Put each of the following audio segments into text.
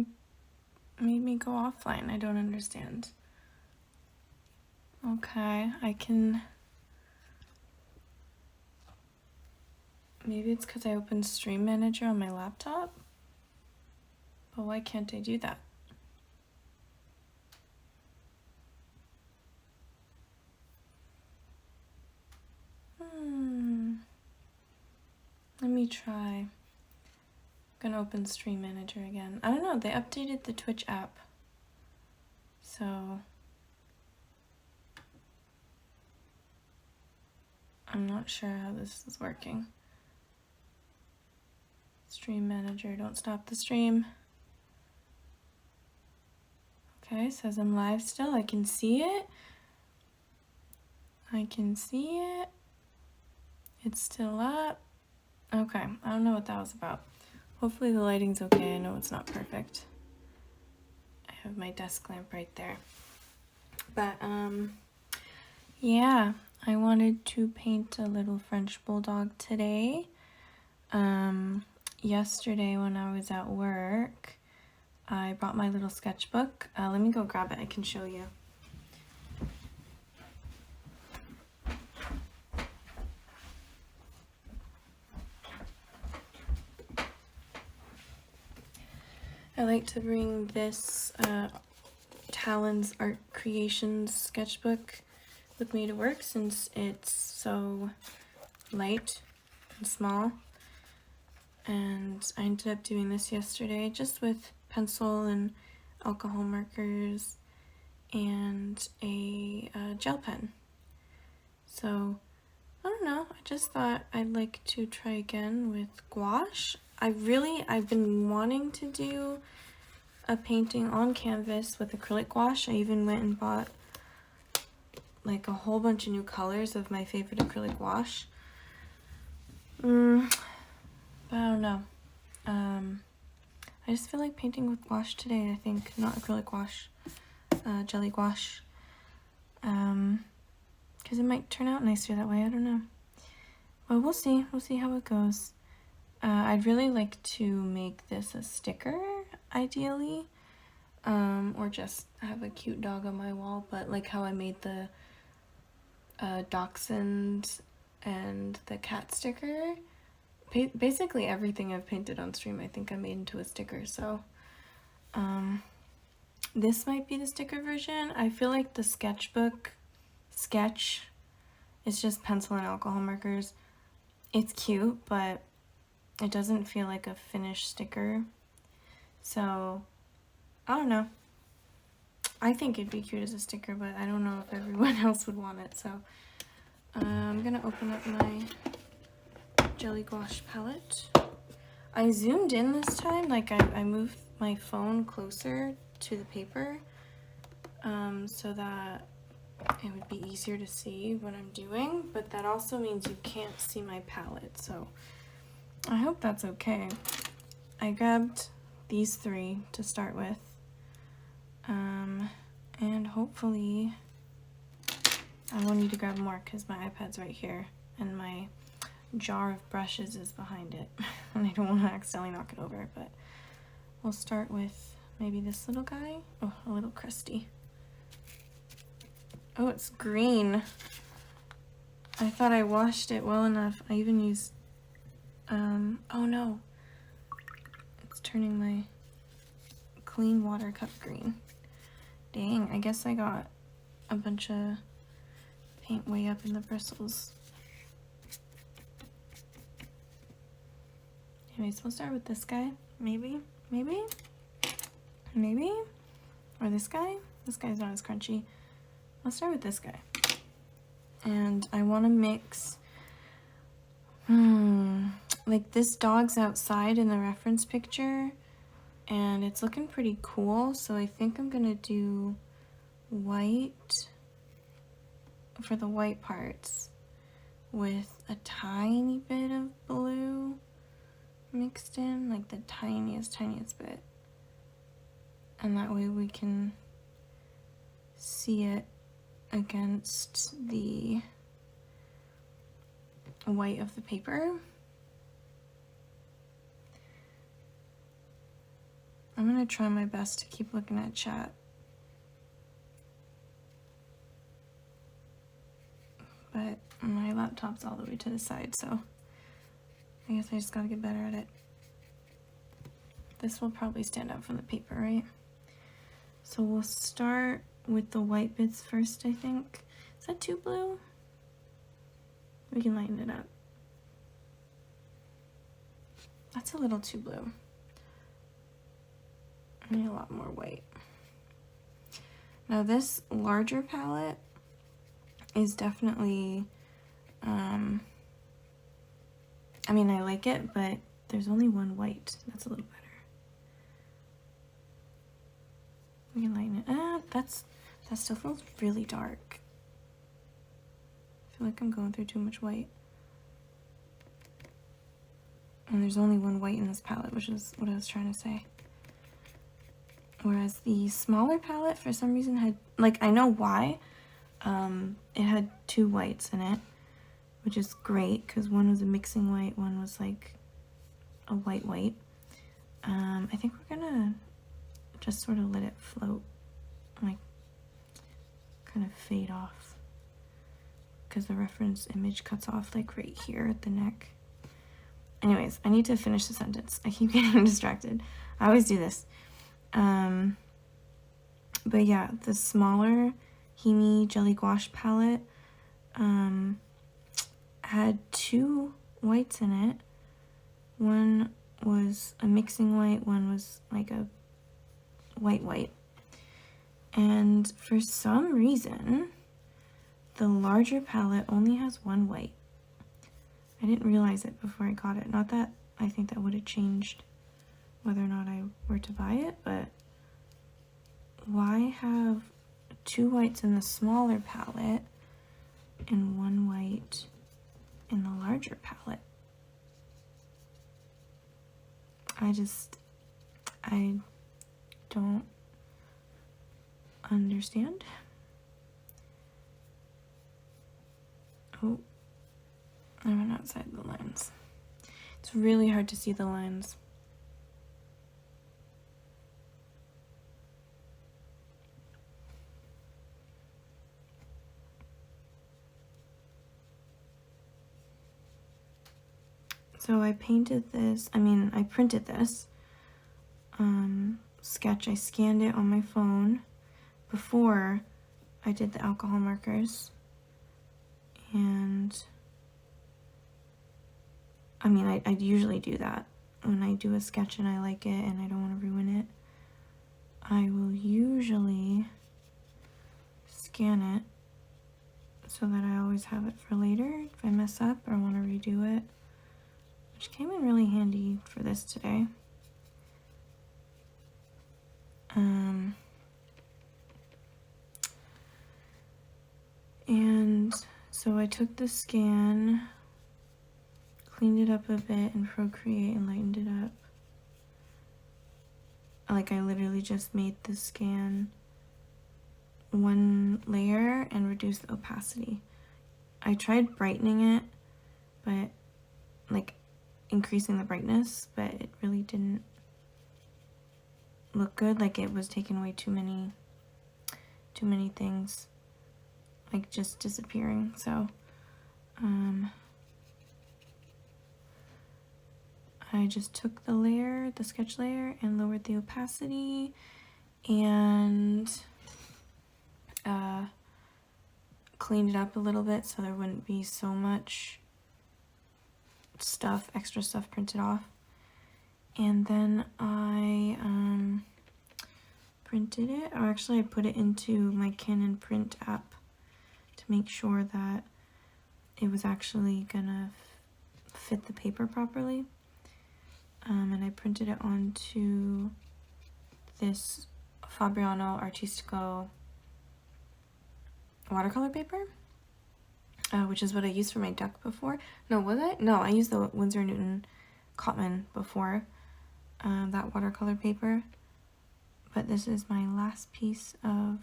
It made me go offline. I don't understand. Okay, I can... Maybe it's because I opened Stream Manager on my laptop? But why can't I do that? Let me try. I'm gonna open Stream Manager again. I don't know, they updated the Twitch app. So... I'm not sure how this is working. Stream Manager, don't stop the stream. Okay, says I'm live still. I can see it. I can see it. It's still up. Okay, I don't know what that was about. Hopefully the lighting's okay. I know it's not perfect. I have my desk lamp right there. But, yeah, I wanted to paint a little French bulldog today. Yesterday when I was at work, I brought my little sketchbook. Let me go grab it. I can show you. I like to bring this Talon's Art Creations sketchbook with me to work since it's so light and small. And I ended up doing this yesterday just with pencil and alcohol markers and a gel pen. So I don't know, I just thought I'd like to try again with gouache. I've been wanting to do a painting on canvas with acrylic gouache. I even went and bought like a whole bunch of new colors of my favorite acrylic gouache. But I don't know. I just feel like painting with gouache today, I think. Not acrylic gouache, jelly gouache. Because it might turn out nicer that way, I don't know. Well, we'll see. We'll see how it goes. I'd really like to make this a sticker, ideally. Or just have a cute dog on my wall, but like how I made the dachshund and the cat sticker. Basically everything I've painted on stream I think I made into a sticker, so this might be the sticker version. I feel like the sketchbook sketch is just pencil and alcohol markers. It's cute, but it doesn't feel like a finished sticker, so I don't know. I think it'd be cute as a sticker, but I don't know if everyone else would want it, so I'm gonna open up my jelly gouache palette. I zoomed in this time, like I moved my phone closer to the paper so that it would be easier to see what I'm doing, but that also means you can't see my palette, so I hope that's okay. I grabbed these three to start with, and hopefully I will need to grab more because my iPad's right here and my jar of brushes is behind it and I don't want to accidentally knock it over, but we'll start with maybe this little guy. Oh, a little crusty. Oh, it's green. I thought I washed it well enough. I even used oh no, it's turning my clean water cup green. Dang, I guess I got a bunch of paint way up in the bristles. Anyways, we'll start with this guy, maybe, or this guy. This guy's not as crunchy. I'll start with this guy. And I want to mix, like this dog's outside in the reference picture, and it's looking pretty cool, so I think I'm gonna do white for the white parts with a tiny bit of blue mixed in, like the tiniest bit, and that way we can see it against the white of the paper. I I'm gonna try my best to keep looking at chat. But my laptop's all the way to the side, so I guess I just gotta get better at it. This will probably stand out from the paper, right? So we'll start with the white bits first, I think. Is that too blue? We can lighten it up. That's a little too blue. I need a lot more white. Now this larger palette is definitely, I mean, I like it, but there's only one white. That's a little better. We can lighten it. That still feels really dark. I feel like I'm going through too much white. And there's only one white in this palette, which is what I was trying to say. Whereas the smaller palette, for some reason, had, like, I know why. It had two whites in it, which is great, because one was a mixing white, one was, like, a white. I think we're gonna just sort of let it float, like, kind of fade off, because the reference image cuts off, like, right here at the neck. Anyways, I need to finish the sentence. I keep getting distracted. I always do this. But yeah, the smaller Himi Jelly Gouache palette had two whites in it. One was a mixing white, one was like a white. And for some reason, the larger palette only has one white. I didn't realize it before I got it. Not that I think that would have changed whether or not I were to buy it, but why have two whites in the smaller palette and one white in the larger palette? I don't understand. Oh, I went outside the lines. It's really hard to see the lines. So I painted this, I printed this sketch. I scanned it on my phone before I did the alcohol markers. And I usually do that when I do a sketch and I like it and I don't want to ruin it. I will usually scan it so that I always have it for later if I mess up or want to redo it, which came in really handy for this today. And so I took the scan, cleaned it up a bit in Procreate and lightened it up. Like, I literally just made the scan one layer and reduced the opacity. I tried brightening it, but like increasing the brightness, but it really didn't look good. Like, it was taking away too many things, like just disappearing. So I just took the sketch layer, and lowered the opacity and cleaned it up a little bit so there wouldn't be so much extra stuff printed off. And then I printed it, or actually I put it into my Canon print app to make sure that it was actually gonna fit the paper properly. And I printed it onto this Fabriano Artistico watercolor paper, which is what I used for my duck before. No, was I? No, I used the Winsor Newton Cotman before, that watercolor paper. But this is my last piece of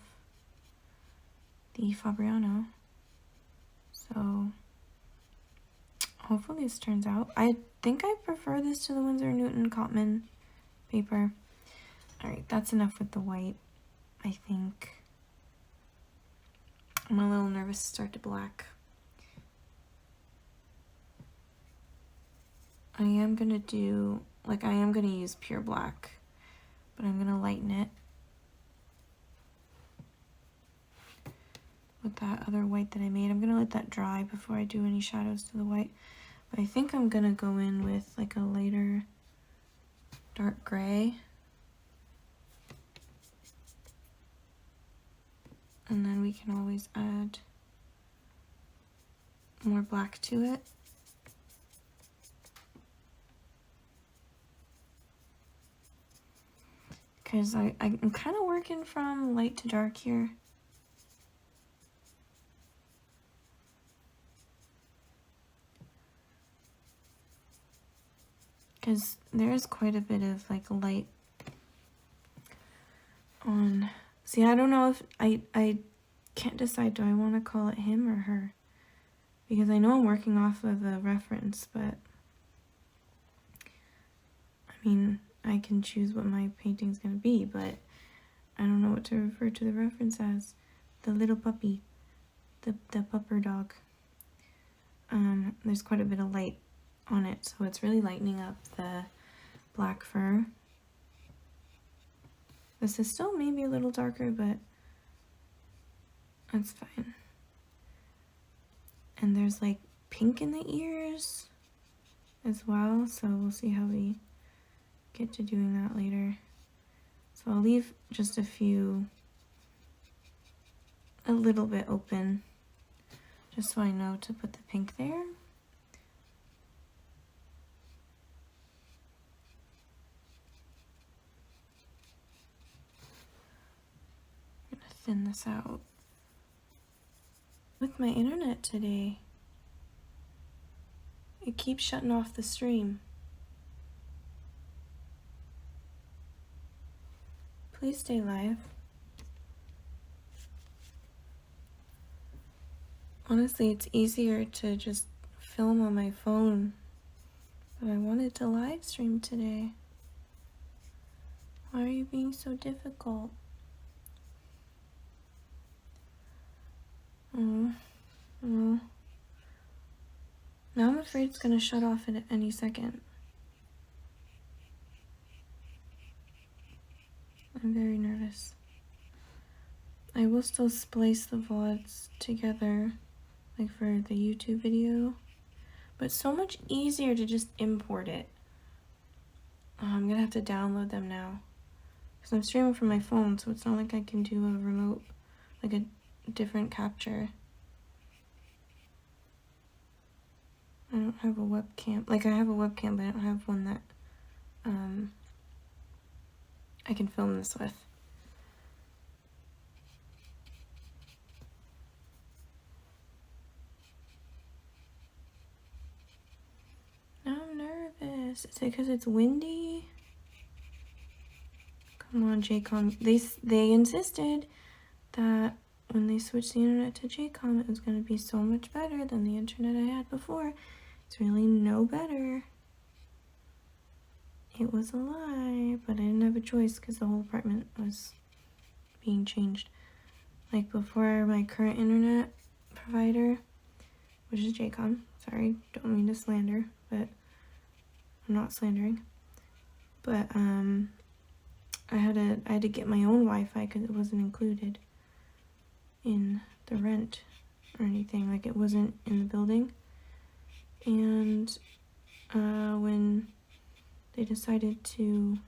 the Fabriano. So hopefully this turns out. I think I prefer this to the Winsor Newton Cotman paper. Alright, that's enough with the white, I think. I'm a little nervous to start to black. I am gonna do, like, I am gonna use pure black, but I'm gonna lighten it with that other white that I made. I'm gonna let that dry before I do any shadows to the white. But I think I'm gonna go in with like a lighter dark gray. And then we can always add more black to it. Because I'm kind of working from light to dark here. Because there's quite a bit of like light on. See, I don't know if I can't decide, do I want to call it him or her? Because I know I'm working off of a reference, but I mean, I can choose what my painting's going to be, but I don't know what to refer to the reference as. The little puppy, the pupper dog. There's quite a bit of light on it, so it's really lightening up the black fur. This is still maybe a little darker, but that's fine. And there's like pink in the ears as well, so we'll see how we get to doing that later. So I'll leave just a little bit open, just so I know to put the pink there. I'm gonna thin this out. With my internet today, it keeps shutting off the stream. Please stay live. Honestly, it's easier to just film on my phone, but I wanted to live stream today. Why are you being so difficult? Oh. Now I'm afraid it's gonna shut off at any second. I'm very nervous. I will still splice the VODs together, like for the YouTube video, but it's so much easier to just import it. I'm gonna have to download them now, because I'm streaming from my phone, so it's not like I can do a remote, like a different capture. I don't have a webcam. Like, I have a webcam, but I don't have one that I can film this with. Now I'm nervous. Is it because it's windy? Come on, JCom. They insisted that when they switched the internet to JCom, it was going to be so much better than the internet I had before. It's really no better. It was a lie, but I didn't have a choice because the whole apartment was being changed. Like before, my current internet provider, which is JCom, sorry, don't mean to slander, but I'm not slandering. But I had to get my own Wi-Fi because it wasn't included in the rent or anything. Like, it wasn't in the building. And when they decided to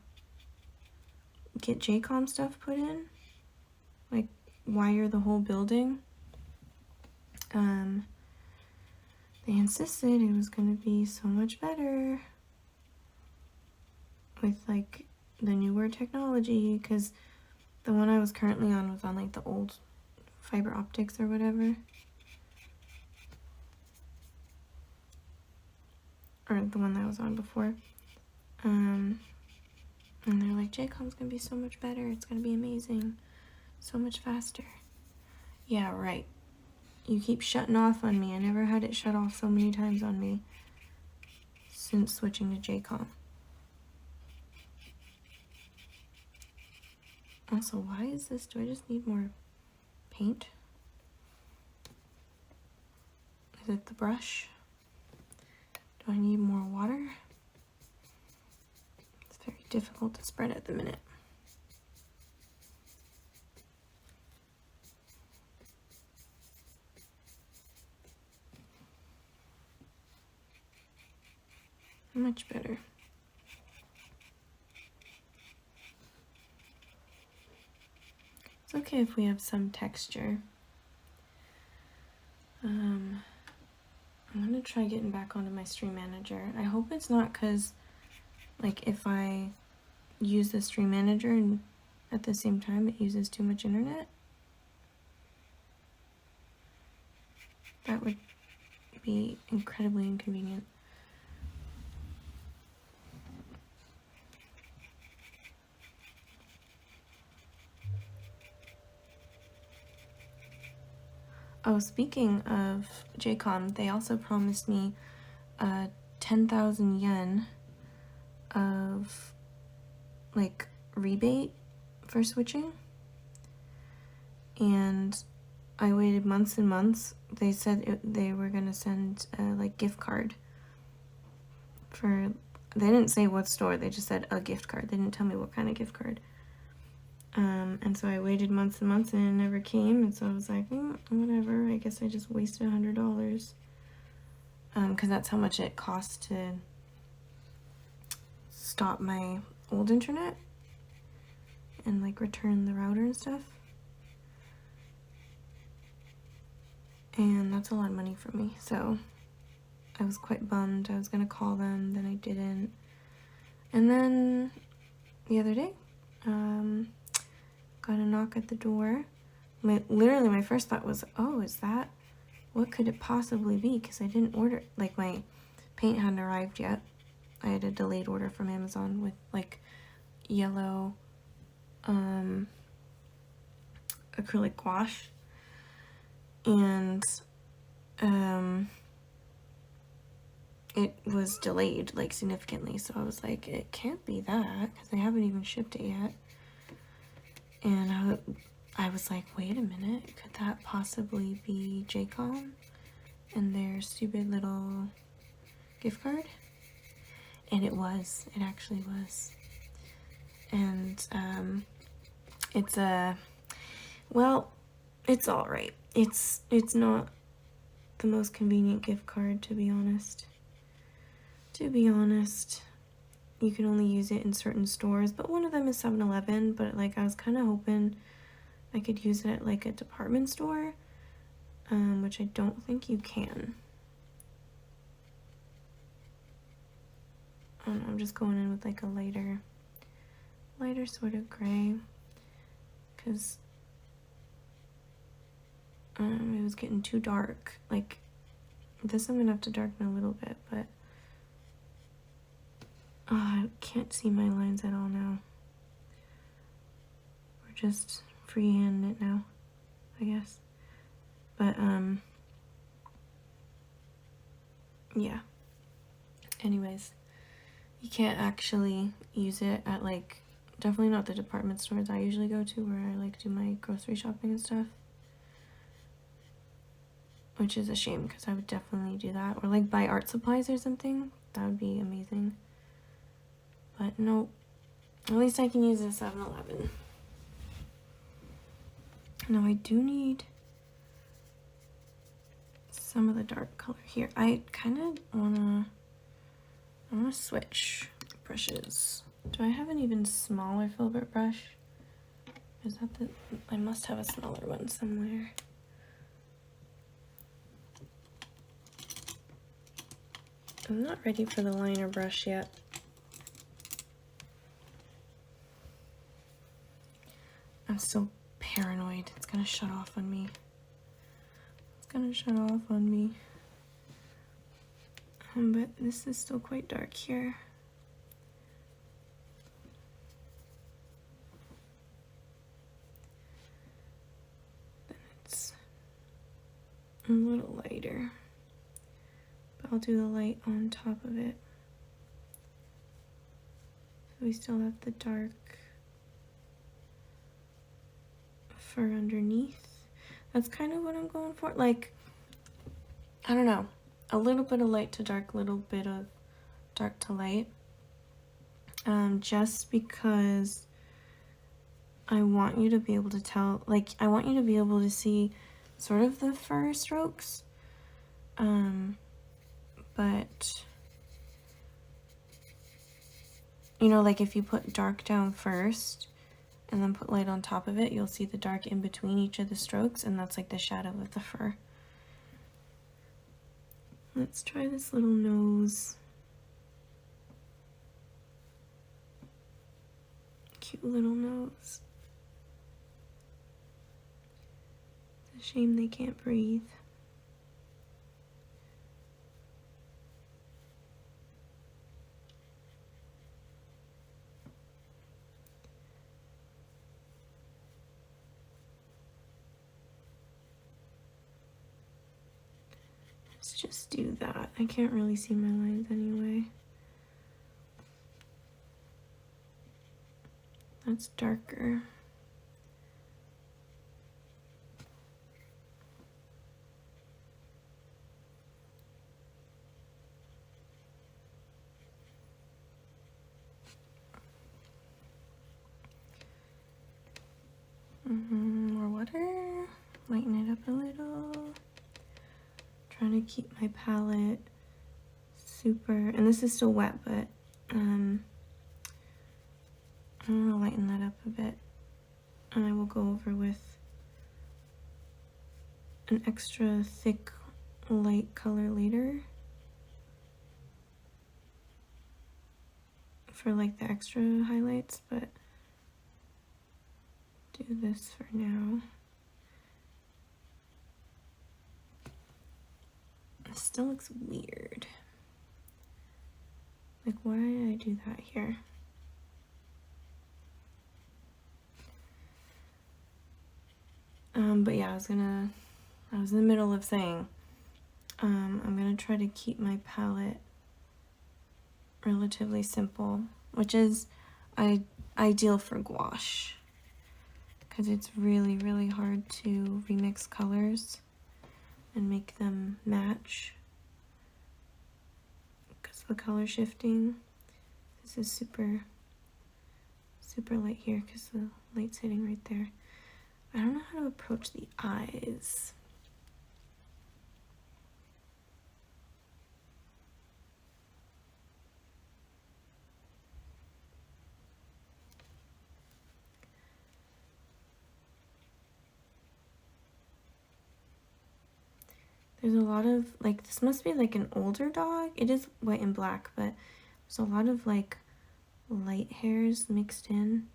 get JCom stuff put in, like wire the whole building, they insisted it was going to be so much better with like the newer technology, because the one I was currently on was on like the old fiber optics or whatever, or the one that I was on before. And they're like, JCom's gonna be so much better, it's gonna be amazing, so much faster. Yeah, right. You keep shutting off on me. I never had it shut off so many times on me since switching to JCom. Also, why is this? Do I just need more paint? Is it the brush? Do I need more water? It's very difficult to spread at the minute. Much better. It's okay if we have some texture. I'm gonna try getting back onto my stream manager. I hope it's not because, like, if I use the stream manager and at the same time it uses too much internet. That would be incredibly inconvenient. Oh, speaking of JCOM, they also promised me 10,000 yen of, like, rebate for switching. And I waited months and months. They said they were going to send a, like, gift card for... They didn't say what store, they just said a gift card. They didn't tell me what kind of gift card. And so I waited months and months and it never came, and so I was like, whatever, I guess I just wasted $100. Because that's how much it costs to stop my old internet and, like, return the router and stuff. And that's a lot of money for me, so I was quite bummed. I was gonna call them, then I didn't. And then the other day, got a knock at the door. Literally my first thought was, oh, is that, what could it possibly be? Because I didn't order, like, my paint hadn't arrived yet. I had a delayed order from Amazon with, like, yellow acrylic gouache, and it was delayed, like, significantly, so I was like, it can't be that because they haven't even shipped it yet. And I was like, wait a minute, could that possibly be JCOM and their stupid little gift card? And it was. It actually was. And it's well, it's all right. It's not the most convenient gift card, to be honest. To be honest. You can only use it in certain stores, but one of them is 7-Eleven, but, like, I was kind of hoping I could use it at, like, a department store, which I don't think you can. I don't know, I'm just going in with, like, a lighter sort of gray, because it was getting too dark. Like, this I'm gonna have to darken a little bit, but oh, I can't see my lines at all now. We're just freehanding it now, I guess. But, yeah. Anyways, you can't actually use it at, like, definitely not the department stores I usually go to where I, like, do my grocery shopping and stuff. Which is a shame, because I would definitely do that. Or, like, buy art supplies or something. That would be amazing. But no, at least I can use a 7-Eleven. Now I do need some of the dark color here. I kind of wanna switch brushes. Do I have an even smaller filbert brush? Is that the, I must have a smaller one somewhere. I'm not ready for the liner brush yet. I'm still paranoid. It's gonna shut off on me. It's gonna shut off on me. But this is still quite dark here. Then it's a little lighter. But I'll do the light on top of it. So we still have the dark. fur underneath. That's kind of what I'm going for. Like, I don't know, a little bit of light to dark, little bit of dark to light. Just because I want you to be able to tell, like, I want you to be able to see sort of the fur strokes. But, you know, like if you put dark down first and then put light on top of it, you'll see the dark in between each of the strokes, and that's like the shadow of the fur. Let's try this little nose. Cute little nose. It's a shame they can't breathe. Let's just do that. I can't really see my lines anyway. That's darker. More water. Lighten it up a little. Trying to keep my palette super, and this is still wet, but I'm gonna lighten that up a bit, and I will go over with an extra thick light color later for like the extra highlights, but do this for now. It still looks weird. Like, why did I do that here? But yeah, I was in the middle of saying, I'm gonna try to keep my palette relatively simple, which is ideal for gouache, because it's really, really hard to remix colors and make them match because of the color shifting. This is super, super light here because the light's hitting right there. I don't know how to approach the eyes. There's a lot of, like, this must be like an older dog. It is white and black, but there's a lot of like light hairs mixed in.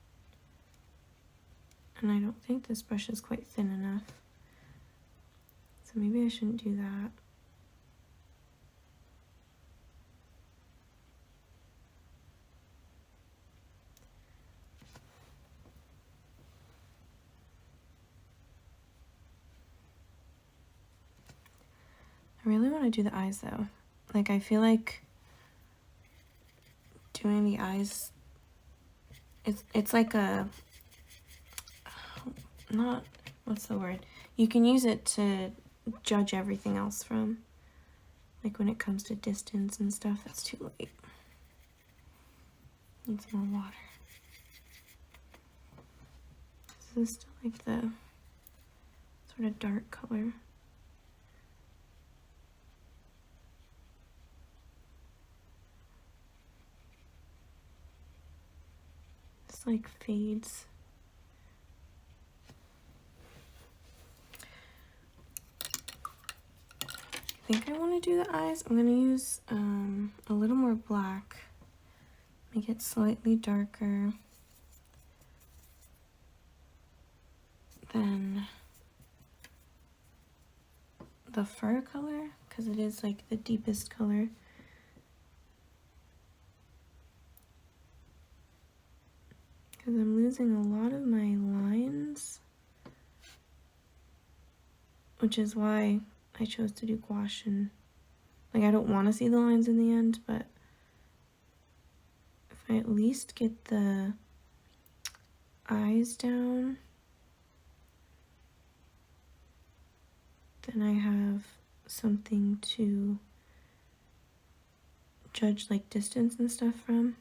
And I don't think this brush is quite thin enough. So maybe I shouldn't do that. I really want to do the eyes though. Like, I feel like doing the eyes, it's like a, not, what's the word? You can use it to judge everything else from. Like when it comes to distance and stuff. That's too late. Need some more water. This is still like the sort of dark color. This like fades. I think I want to do the eyes. I'm going to use a little more black, make it slightly darker than the fur color, because it is like the deepest color. Because I'm losing a lot of my lines, which is why I chose to do gouache, and like I don't want to see the lines in the end, but if I at least get the eyes down, Then I have something to judge like distance and stuff from.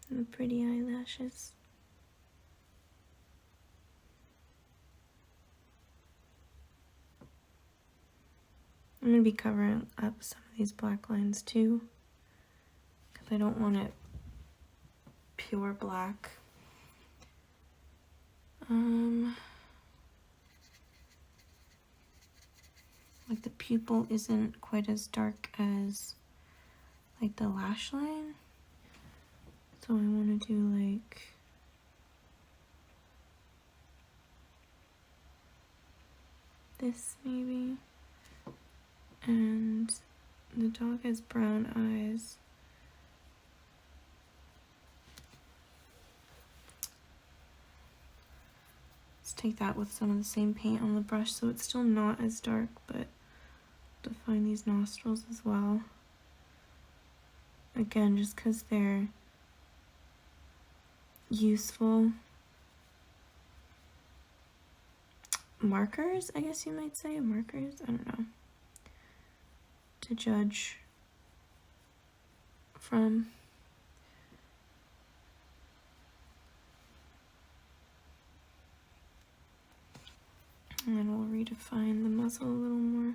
And the pretty eyelashes. I'm going to be covering up some of these black lines too, because I don't want it pure black. Like the pupil isn't quite as dark as like the lash line, so I want to do like this maybe. And the dog has brown eyes. Let's take that with some of the same paint on the brush so it's still not as dark, but define these nostrils as well. Again, just because they're useful markers, I guess you might say. Markers? I don't know. To judge from. And then we'll redefine the muzzle a little more.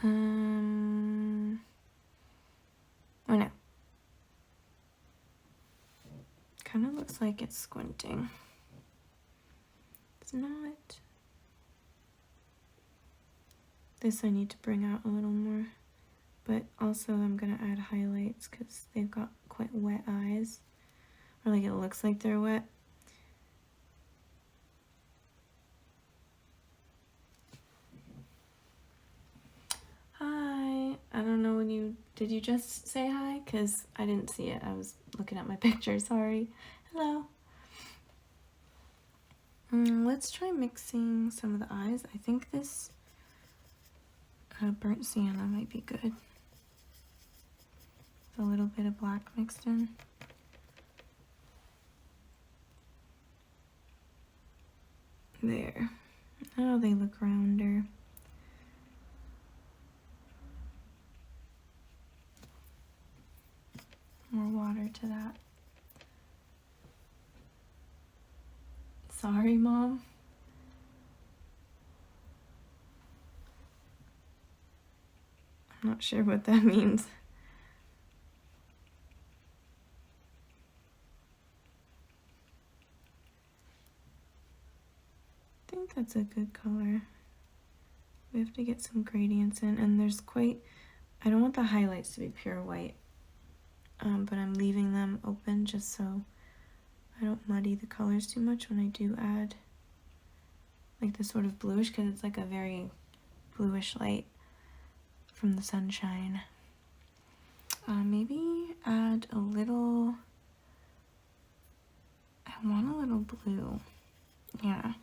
Oh no. Kind of looks like it's squinting. It's not. This I need to bring out a little more. But also I'm gonna add highlights because they've got quite wet eyes. Or like it looks like they're wet. Hi. I don't know when you... Did you just say hi? Because I didn't see it. I was looking at my picture. Sorry. Hello. Let's try mixing some of the eyes. I think this burnt sienna might be good. A little bit of black mixed in. There. Oh, they look rounder. More water to that. Sorry, Mom. I'm not sure what that means. I think that's a good color. We have to get some gradients in, and there's quite... I don't want the highlights to be pure white, but I'm leaving them open just so I don't muddy the colors too much when I do add like this sort of bluish, because it's like a very bluish light from the sunshine. Maybe add a little... I want a little blue. Yeah.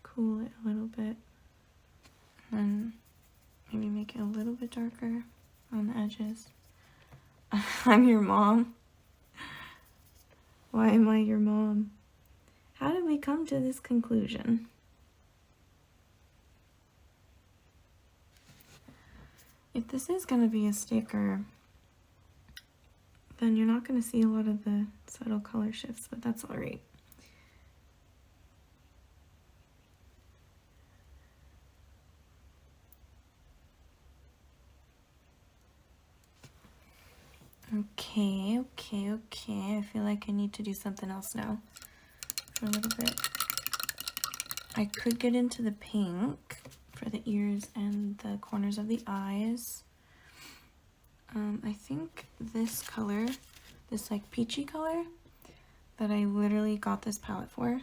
Cool it a little bit. And then maybe make it a little bit darker on the edges. I'm your mom. Why am I your mom? How did we come to this conclusion? If this is going to be a sticker, then you're not going to see a lot of the subtle color shifts, but that's all right. Okay. I feel like I need to do something else now for a little bit. I could get into the pink for the ears and the corners of the eyes. I think this color, this like peachy color, that I literally got this palette for.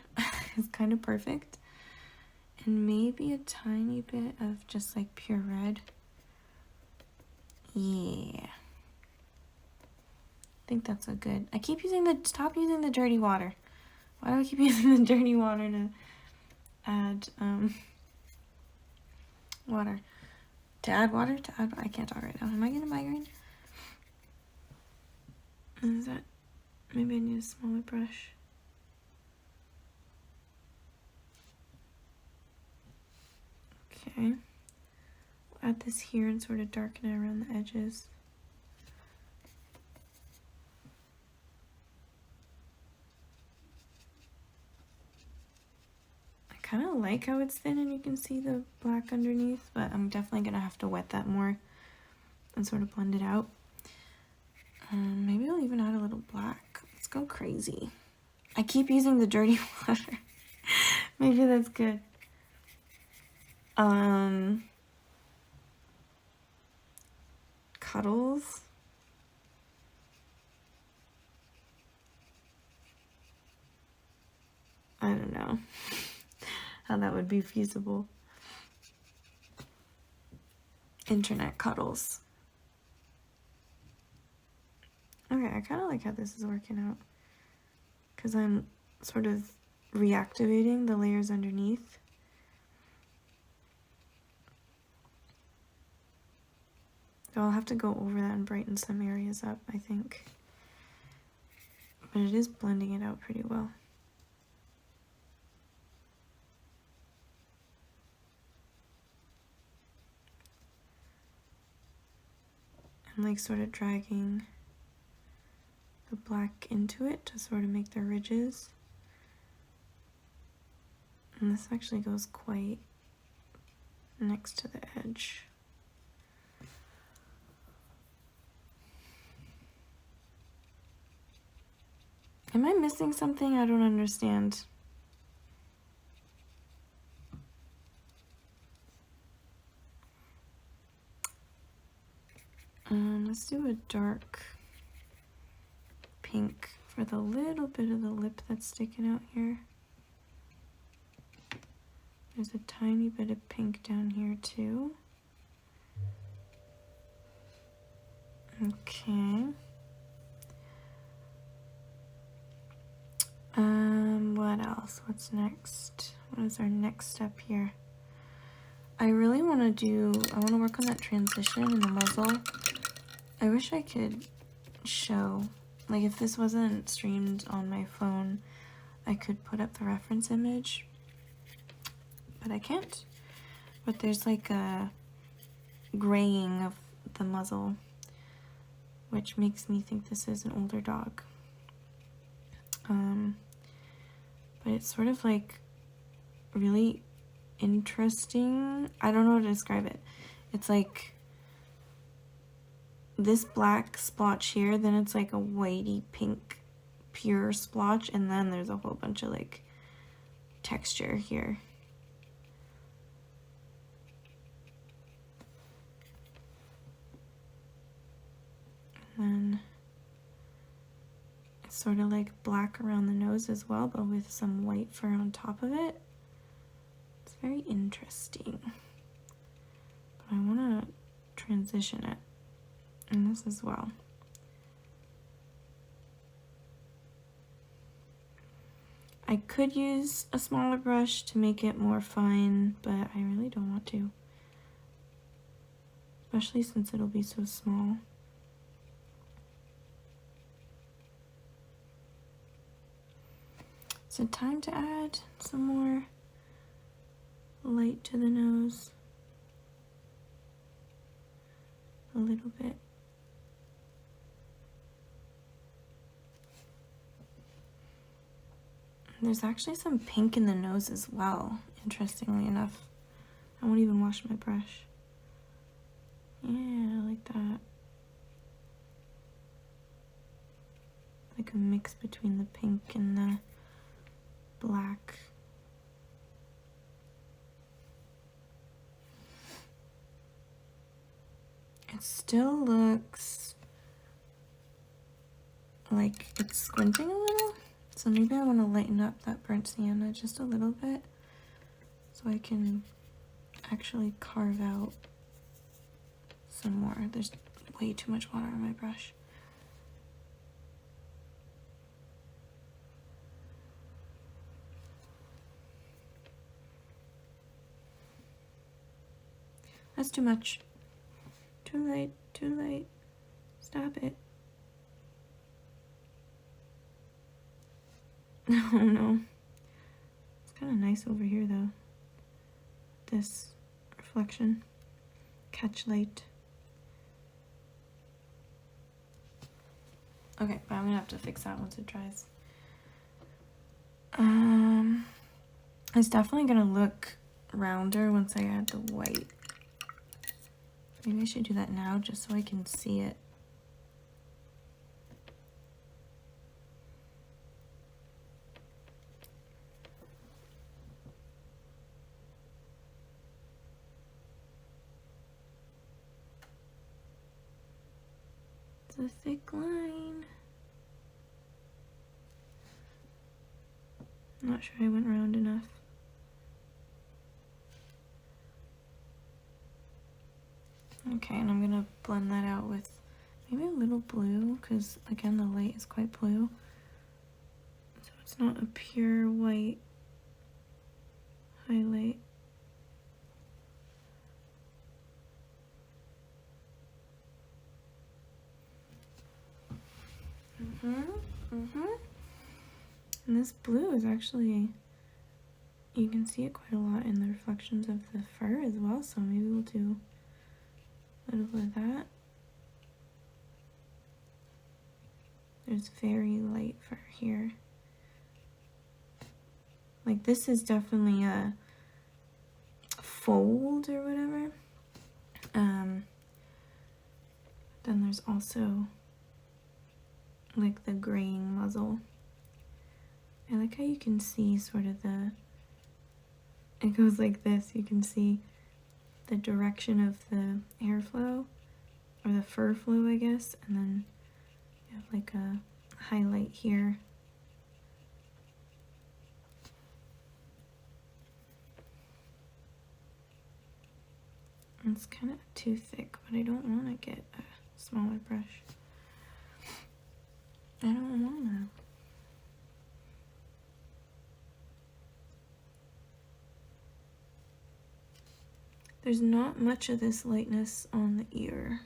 It's kind of perfect. And maybe a tiny bit of just like pure red. Yeah. I think that's a good. I keep using the, stop using the dirty water. Why do I keep using the dirty water to add water? To add water? To add, I can't talk right now. Am I getting a migraine? Is that, maybe I need a smaller brush. Okay. We'll add this here and sort of darken it around the edges. I kind of like how it's thin and you can see the black underneath, but I'm definitely going to have to wet that more and sort of blend it out. Maybe I'll even add a little black. Let's go crazy. I keep using the dirty water. Maybe that's good. Cuddles. I don't know how that would be feasible. Internet cuddles. Okay, I kind of like how this is working out because I'm sort of reactivating the layers underneath. So I'll have to go over that and brighten some areas up, I think. But it is blending it out pretty well. I'm like sort of dragging the black into it to sort of make the ridges. And this actually goes quite next to the edge. Am I missing something? I don't understand. Let's do a dark pink for the little bit of the lip that's sticking out here. There's a tiny bit of pink down here too. Okay. What else? What's next? What is our next step here? I really want to work on that transition in the muzzle. I wish I could show, like if this wasn't streamed on my phone, I could put up the reference image, but I can't. But there's like a graying of the muzzle, which makes me think this is an older dog. But it's sort of like really interesting. I don't know how to describe it. It's like this black splotch here, then it's like a whitey pink pure splotch, and then there's a whole bunch of like texture here. And then it's sort of like black around the nose as well, but with some white fur on top of it. It's very interesting. But I want to transition it in this as well. I could use a smaller brush to make it more fine, but I really don't want to. Especially since it'll be so small. So time to add some more light to the nose. A little bit. There's actually some pink in the nose as well, interestingly enough. I won't even wash my brush. Yeah, I like that. Like a mix between the pink and the black. It still looks like it's squinting a little. So maybe I want to lighten up that burnt sienna just a little bit so I can actually carve out some more. There's way too much water on my brush. That's too much. Too late, too late. Stop it. Oh no. It's kind of nice over here though. This reflection. Catch light. Okay, but I'm gonna have to fix that once it dries. It's definitely gonna look rounder once I add the white. Maybe I should do that now just so I can see it. It's a thick line. I'm not sure I went round enough. Okay, and I'm gonna blend that out with maybe a little blue, because again the light is quite blue. So it's not a pure white highlight. And this blue is actually, you can see it quite a lot in the reflections of the fur as well, so maybe we'll do a little bit of that. There's very light fur here. Like this is definitely a fold or whatever. Then there's also like the graying muzzle. I like how you can see sort of it goes like this. You can see the direction of the airflow, or the fur flow, I guess, and then you have like a highlight here. It's kind of too thick, but I don't want to get a smaller brush. I don't want to. There's not much of this lightness on the ear.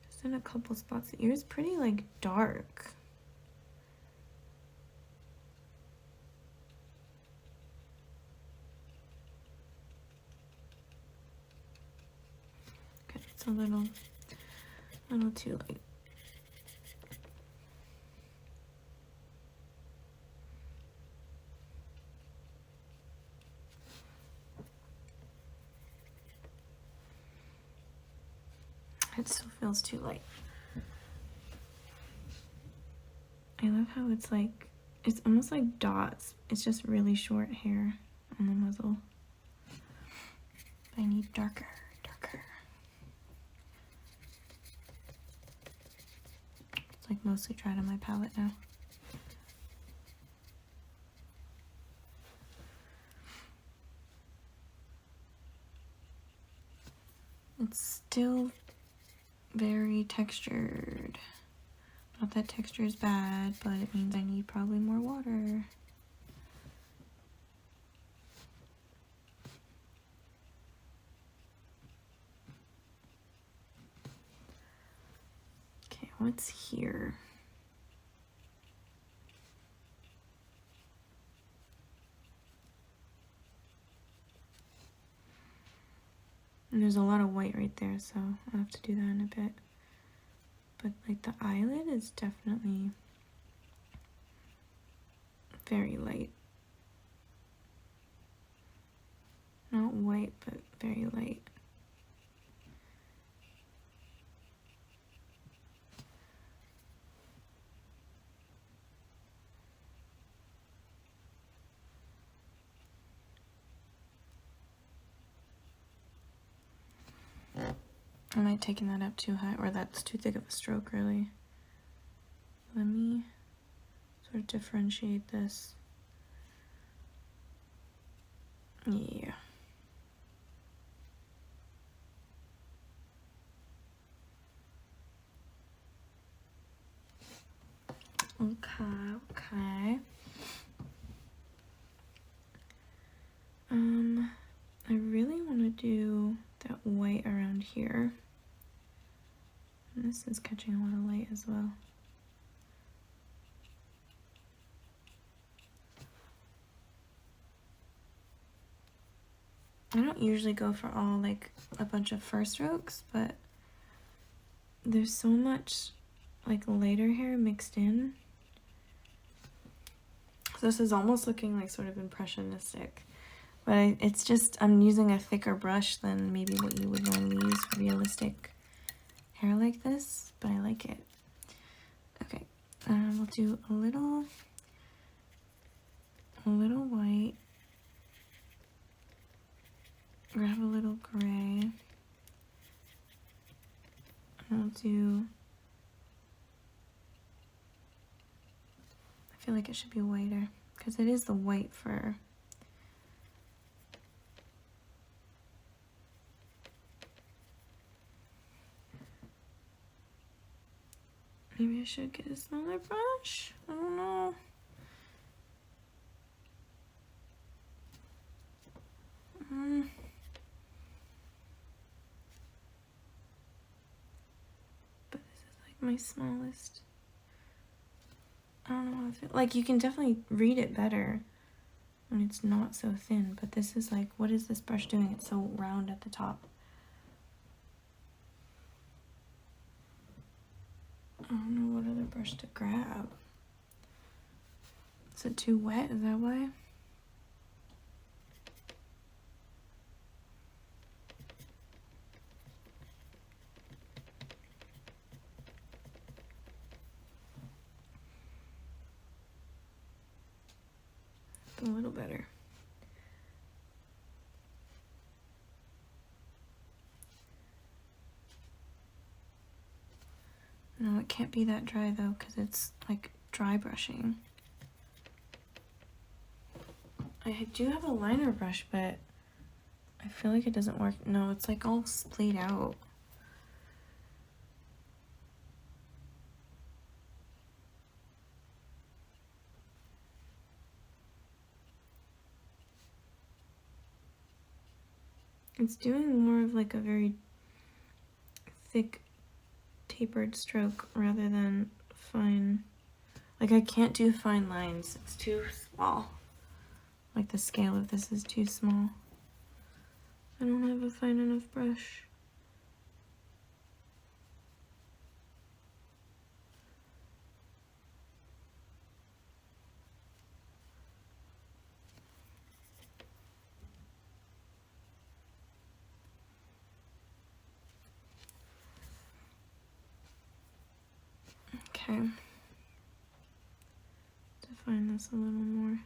Just in a couple spots. The ear is pretty like dark. Okay, it's a little too light. It still feels too light. I love how it's like, it's almost like dots. It's just really short hair on the muzzle. But I need darker. It's like mostly dried on my palette now. It's still very textured. Not that texture is bad, but it means I need probably more water. Okay, what's here? And there's a lot of white right there, so I'll have to do that in a bit. But like the eyelid is definitely very light. Not white, but very light. I might have taken that up too high, or that's too thick of a stroke, really. Let me sort of differentiate this. Yeah. Okay. I really want to do that white around here. And this is catching a lot of light as well. I don't usually go for all like a bunch of first strokes, but there's so much like lighter hair mixed in. So this is almost looking like sort of impressionistic, but it's just, I'm using a thicker brush than maybe what you would normally use for realistic hair like this, but I like it. Okay, we'll do a little white, grab a little gray, and I'll do, I feel like it should be whiter because it is the white fur. Maybe I should get a smaller brush. I don't know. But this is like my smallest. I don't know how to feel. Like, you can definitely read it better when it's not so thin, but this is like, what is this brush doing? It's so round at the top. I don't know what other brush to grab. Is it too wet? Is that why? A little better. No, it can't be that dry though, because it's like dry brushing. I do have a liner brush, but I feel like it doesn't work. No, it's like all splayed out. It's doing more of like a very thick tapered stroke rather than fine. Like, I can't do fine lines. It's too small. Like, the scale of this is too small. I don't have a fine enough brush. Okay. Define this a little more.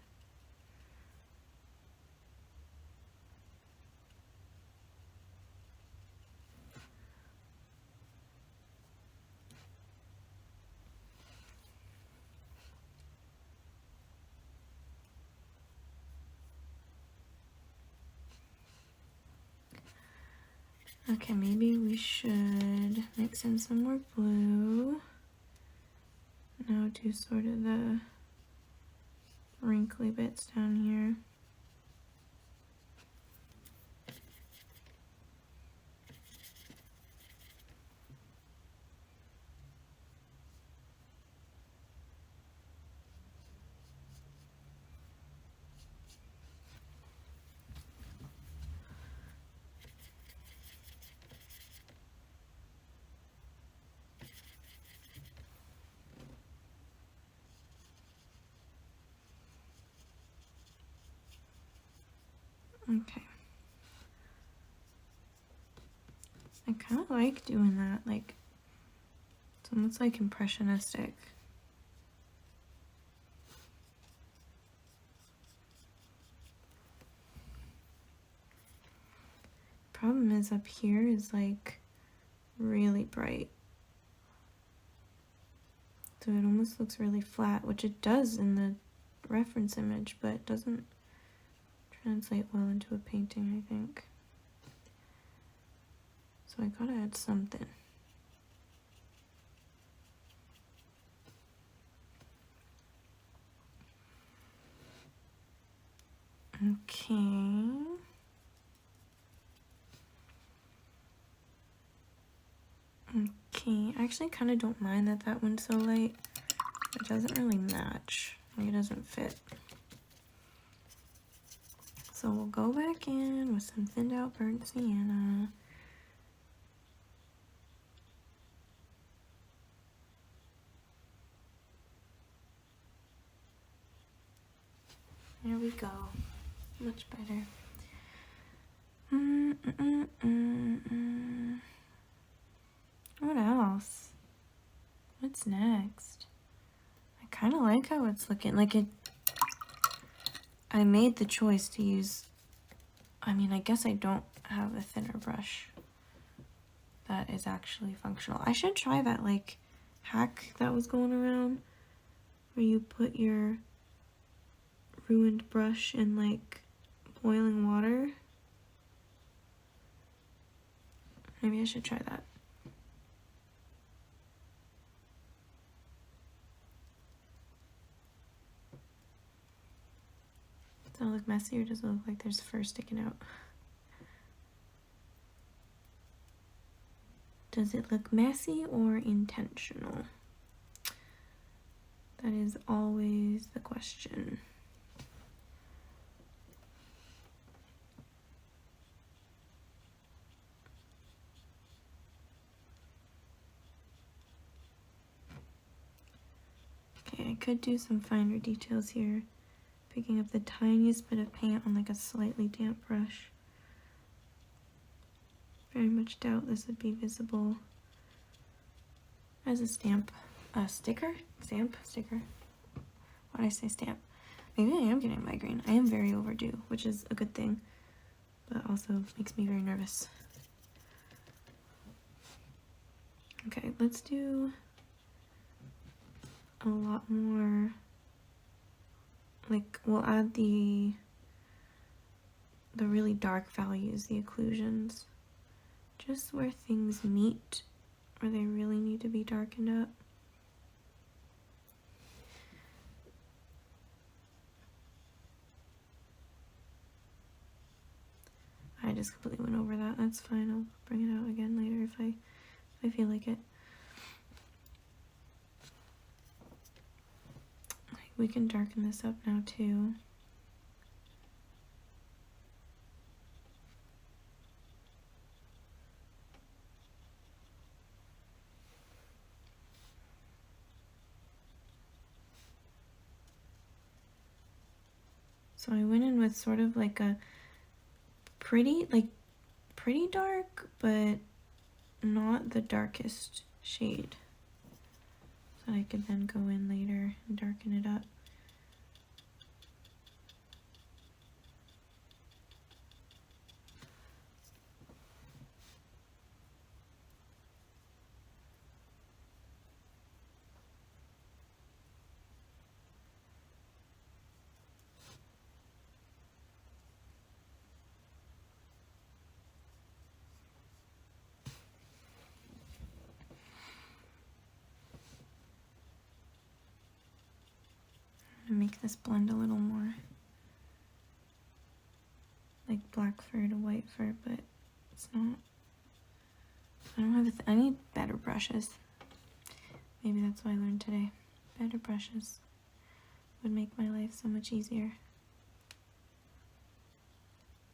Okay, maybe we should mix in some more blue. Now do sort of the wrinkly bits down here. Okay. I kind of like doing that, like, it's almost like impressionistic. Problem is up here is like really bright. So it almost looks really flat, which it does in the reference image, but it doesn't translate well into a painting, I think. So I gotta add something. Okay. Okay, I actually kind of don't mind that that one's so light. It doesn't really match. Like, it doesn't fit. So we'll go back in with some thinned out burnt sienna. There we go. Much better. What else? What's next? I kind of like how it's looking. Like it... I made the choice to use... I mean, I guess I don't have a thinner brush that is actually functional. I should try that, like, hack that was going around where you put your ruined brush in, like, boiling water. Maybe I should try that. Does it look messy, or does it look like there's fur sticking out? Does it look messy or intentional? That is always the question. Okay, I could do some finer details here. Picking up the tiniest bit of paint on like a slightly damp brush. Very much doubt this would be visible as a stamp. Sticker? Stamp? Sticker? Why did I say stamp? Maybe I am getting a migraine. I am very overdue, which is a good thing, but also makes me very nervous. Okay, let's do a lot more. Like, we'll add the really dark values, the occlusions, just where things meet, where they really need to be darkened up. I just completely went over that. That's fine. I'll bring it out again later if I feel like it. We can darken this up now too. So I went in with sort of like a pretty dark, but not the darkest shade. So I could then go in later and darken it up. Make this blend a little more like black fur to white fur, but it's not. I don't have I need better brushes. Maybe that's what I learned today. Better brushes would make my life so much easier.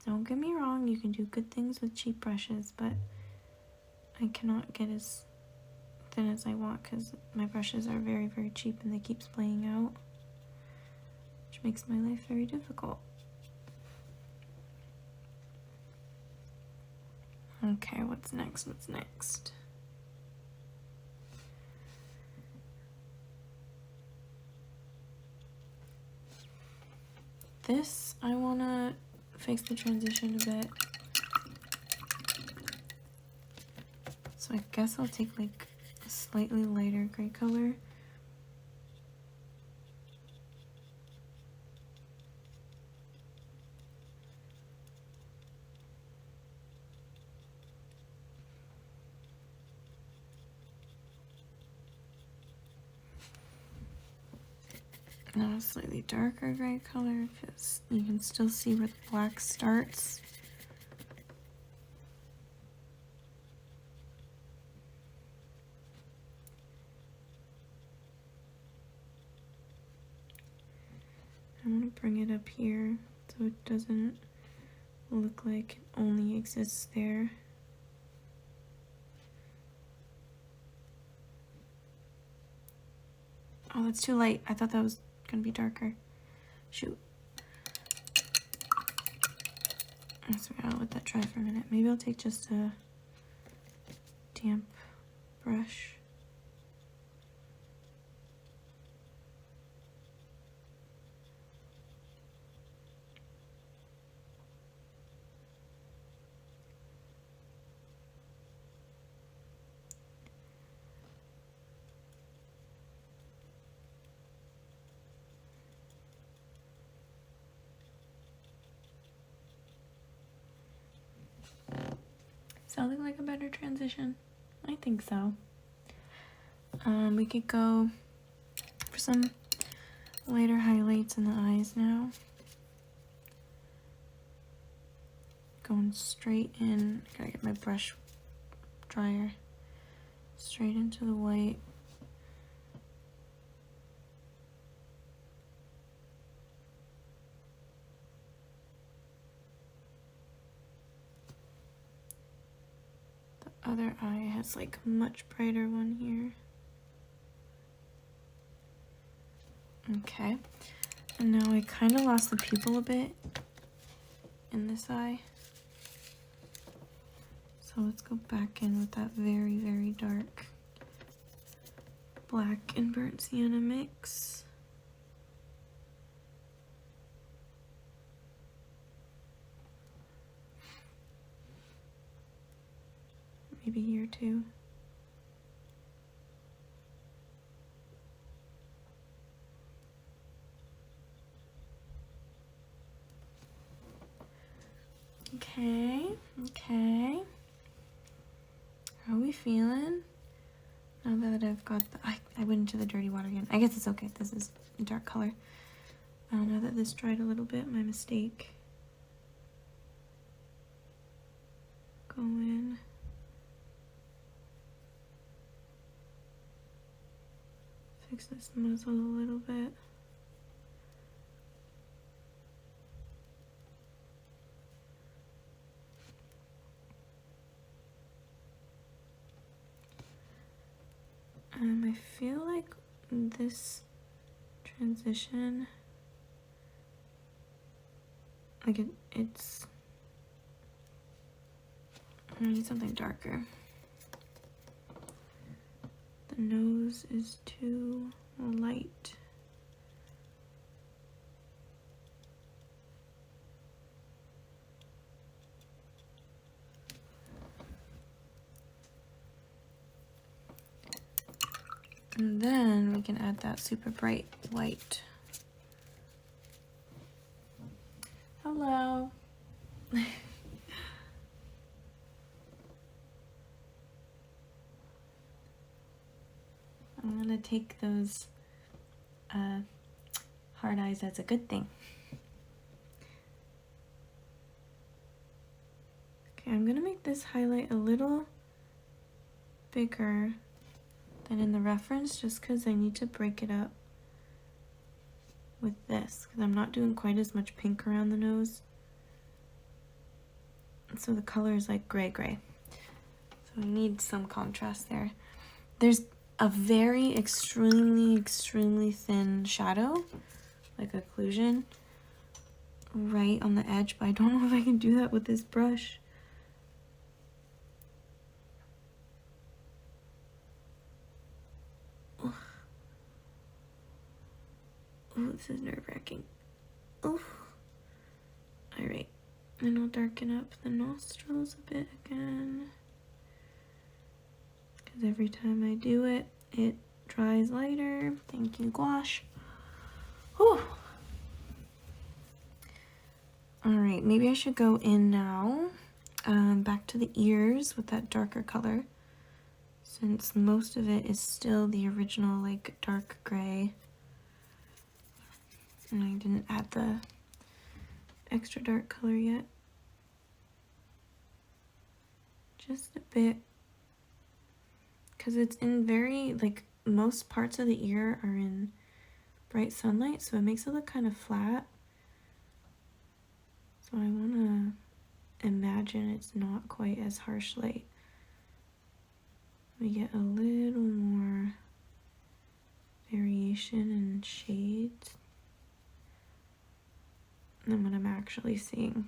Don't get me wrong, you can do good things with cheap brushes, but I cannot get as thin as I want because my brushes are very, very cheap and they keep splaying out, which makes my life very difficult. Okay, what's next? What's next? This, I want to fix the transition a bit. So I guess I'll take like a slightly lighter gray color Now a slightly darker gray color because you can still see where the black starts. I'm going to bring it up here so it doesn't look like it only exists there. Oh, that's too light. I thought that was going to be darker. Shoot. I'll let that dry for a minute. Maybe I'll take just a damp brush. Sounding like a better transition? I think so. We could go for some lighter highlights in the eyes now. Going straight in. I gotta get my brush dryer. Straight into the white. The other eye has like a much brighter one here. Okay, and now I kind of lost the pupil a bit in this eye. So let's go back in with that very, very dark black and burnt sienna mix. Maybe here too. Okay. How are we feeling? Now that I've got the... I went into the dirty water again. I guess it's okay. This is a dark color. Now that this dried a little bit, my mistake. Go in. Fix this muzzle a little bit. I feel like this transition, like it's, I need something darker. The nose is too light. And then we can add that super bright white. Hello. I'm gonna take those hard eyes as a good thing. Okay, I'm gonna make this highlight a little bigger than in the reference just because I need to break it up with this because I'm not doing quite as much pink around the nose. So the color is like gray. So we need some contrast there. There's a very extremely thin shadow, like occlusion, right on the edge, but I don't know if I can do that with this brush. Oh, this is nerve-wracking. Oh. Alright. And I'll darken up the nostrils a bit again. Because every time I do it, it dries lighter. Thank you, Gouache. Whew. Alright, maybe I should go in now. Back to the ears with that darker color. Since most of it is still the original, like, dark gray. And I didn't add the extra dark color yet. Just a bit. Because it's in very, like, most parts of the ear are in bright sunlight, so it makes it look kind of flat. So I want to imagine it's not quite as harsh light. We get a little more variation in shades than what I'm actually seeing.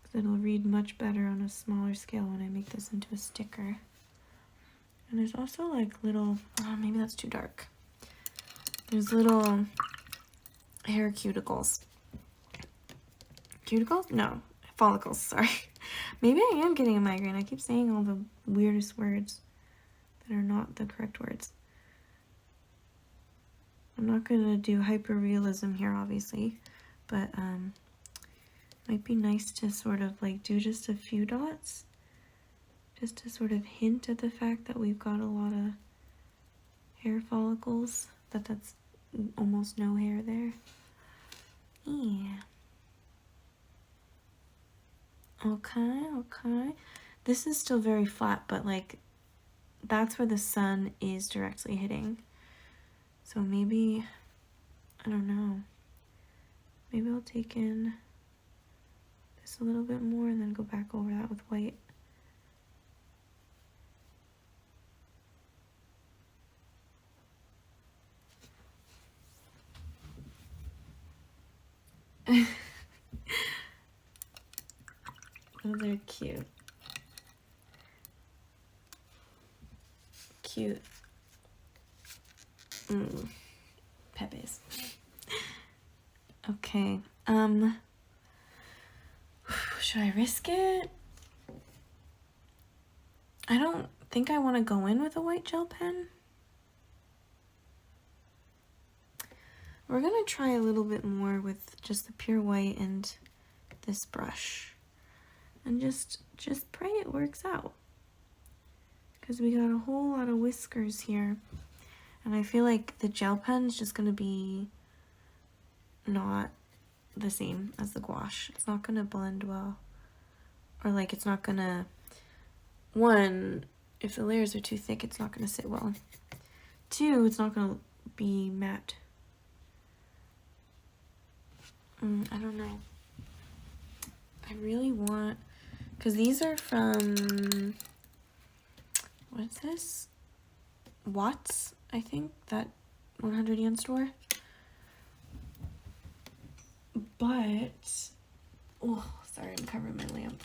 Because it'll read much better on a smaller scale when I make this into a sticker. And there's also like little, oh, maybe that's too dark. There's little hair cuticles. Cuticles? No, follicles, sorry. Maybe I am getting a migraine. I keep saying all the weirdest words that are not the correct words. I'm not going to do hyper-realism here, obviously, but might be nice to sort of like do just a few dots, just to sort of hint at the fact that we've got a lot of hair follicles, that's almost no hair there. Yeah. Okay, okay. This is still very flat, but like that's where the sun is directly hitting. So maybe, I don't know, maybe I'll take in this a little bit more and then go back over that with white. Oh, they're cute. Cute. Pepes. Okay. Should I risk it? I don't think I want to go in with a white gel pen. We're gonna try a little bit more with just the pure white and this brush. And just pray it works out. Because we got a whole lot of whiskers here. And I feel like the gel pen is just gonna be not the same as the gouache. It's not gonna blend well. Or like it's not gonna, one, if the layers are too thick, it's not gonna sit well. Two, it's not gonna be matte. I don't know. I really want, because these are from, what is this? Watts, I think, that 100 yen store. But, oh, sorry, I'm covering my lamp.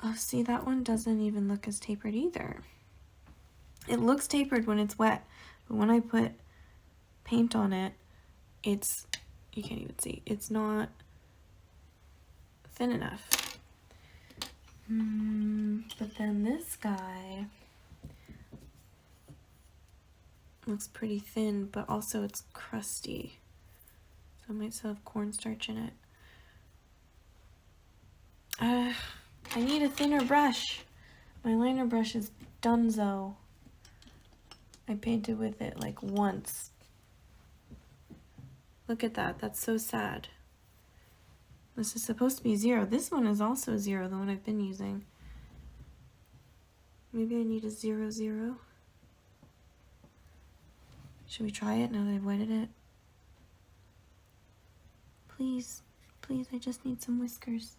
Oh, see, that one doesn't even look as tapered either. It looks tapered when it's wet, but when I put paint on it, it's, you can't even see, it's not thin enough. But then this guy looks pretty thin, but also it's crusty. So it might still have cornstarch in it. I need a thinner brush. My liner brush is donezo. I painted with it like once. Look at that, that's so sad. This is supposed to be 0. This one is also 0, the one I've been using. Maybe I need a 0, 0. Should we try it now that I've wetted it? Please, please, I just need some whiskers.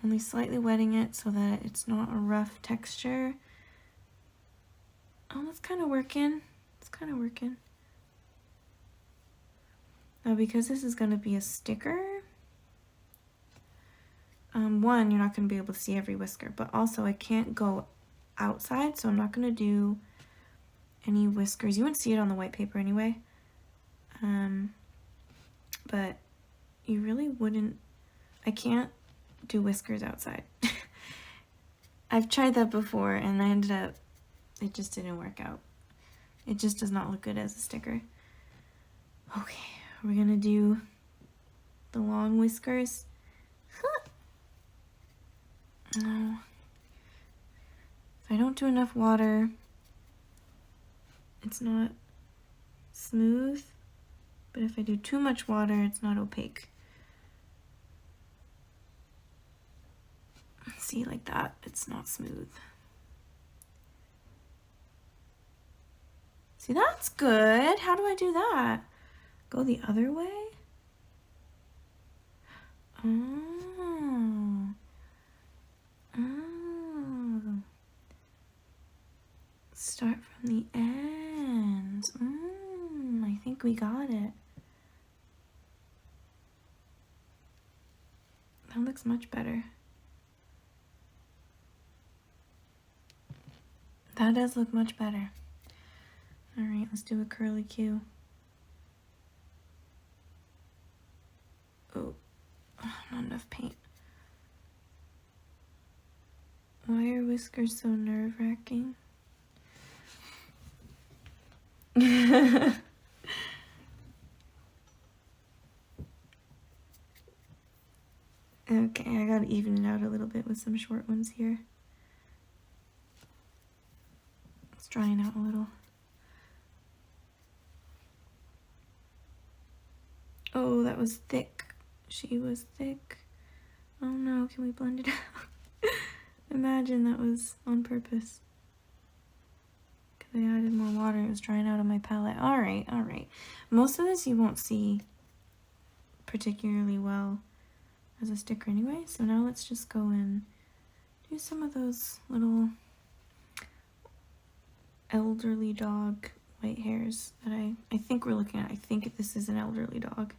Only slightly wetting it so that it's not a rough texture. Oh, that's kind of working. It's kind of working. Now, because this is going to be a sticker, one, you're not going to be able to see every whisker, but also I can't go outside, so I'm not going to do any whiskers. You wouldn't see it on the white paper anyway, but you really wouldn't, I can't do whiskers outside. I've tried that before and I ended up, it just didn't work out. It just does not look good as a sticker. Okay, we're gonna do the long whiskers. Oh, I don't do enough water, it's not smooth, but if I do too much water, it's not opaque. See, like that, it's not smooth. See, that's good. How do I do that? Go the other way? Oh. Oh. Start from the end. I think we got it. That looks much better. That does look much better. All right, let's do a curly Q. Oh, not enough paint. Why are whiskers so nerve-wracking? Okay, I gotta even it out a little bit with some short ones here. It's drying out a little. Oh, that was thick. She was thick. Oh no, can we blend it out? Imagine that was on purpose. Because I added more water, it was drying out on my palette. Alright, alright. Most of this you won't see particularly well as a sticker anyway. So now let's just go and do some of those little elderly dog white hairs that I think we're looking at. I think this is an elderly dog.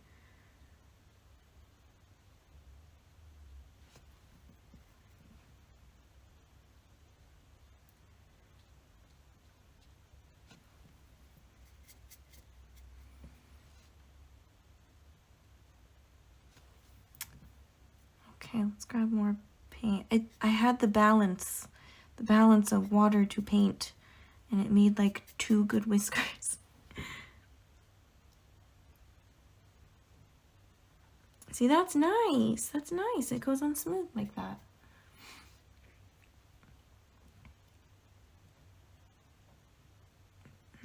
Okay, let's grab more paint. I had the balance of water to paint, and it made like 2 good whiskers. See, that's nice. That's nice. It goes on smooth like that.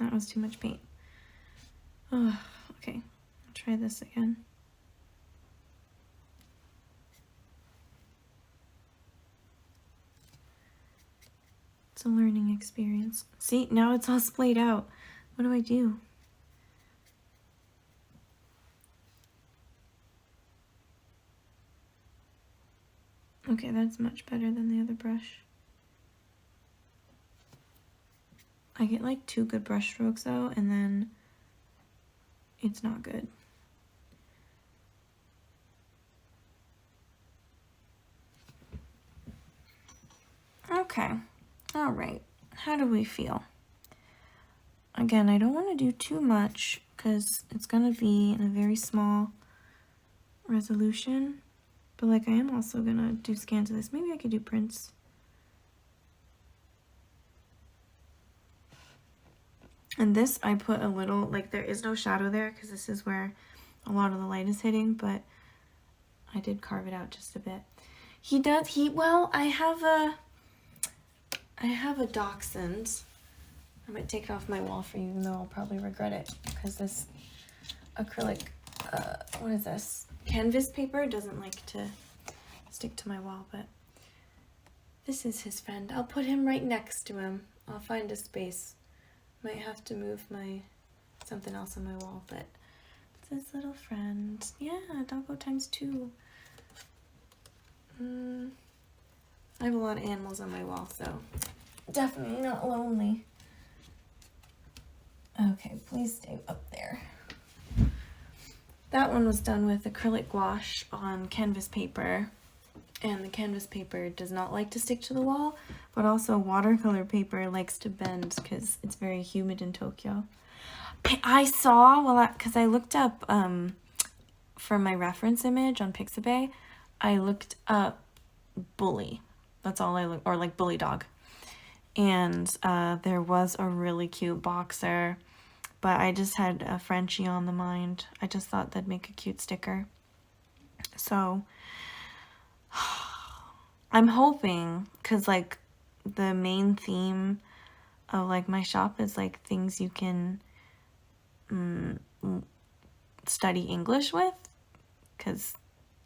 That was too much paint. Oh, okay, I'll try this again. It's a learning experience. See, now it's all splayed out. What do I do? Okay, that's much better than the other brush. I get like 2 good brush strokes though, and then it's not good. Okay. All right, how do we feel? Again, I don't want to do too much because it's going to be in a very small resolution, but like I am also going to do scans of this. Maybe I could do prints. And this I put a little, like there is no shadow there because this is where a lot of the light is hitting, but I did carve it out just a bit. Well, I have a dachshund. I might take it off my wall for you, even though I'll probably regret it because this acrylic, what is this? Canvas paper doesn't like to stick to my wall, but this is his friend. I'll put him right next to him. I'll find a space. Might have to move something else on my wall, but it's his little friend. Yeah, doggo times 2. I have a lot of animals on my wall, so definitely not lonely. Okay, please stay up there. That one was done with acrylic gouache on canvas paper, and the canvas paper does not like to stick to the wall, but also watercolor paper likes to bend because it's very humid in Tokyo. I saw, because I looked up for my reference image on Pixabay, I looked up bully. That's all I looked, or like bully dog. And there was a really cute boxer, but I just had a Frenchie on the mind. I just thought that'd make a cute sticker. So I'm hoping, because like the main theme of like my shop is like things you can study English with, because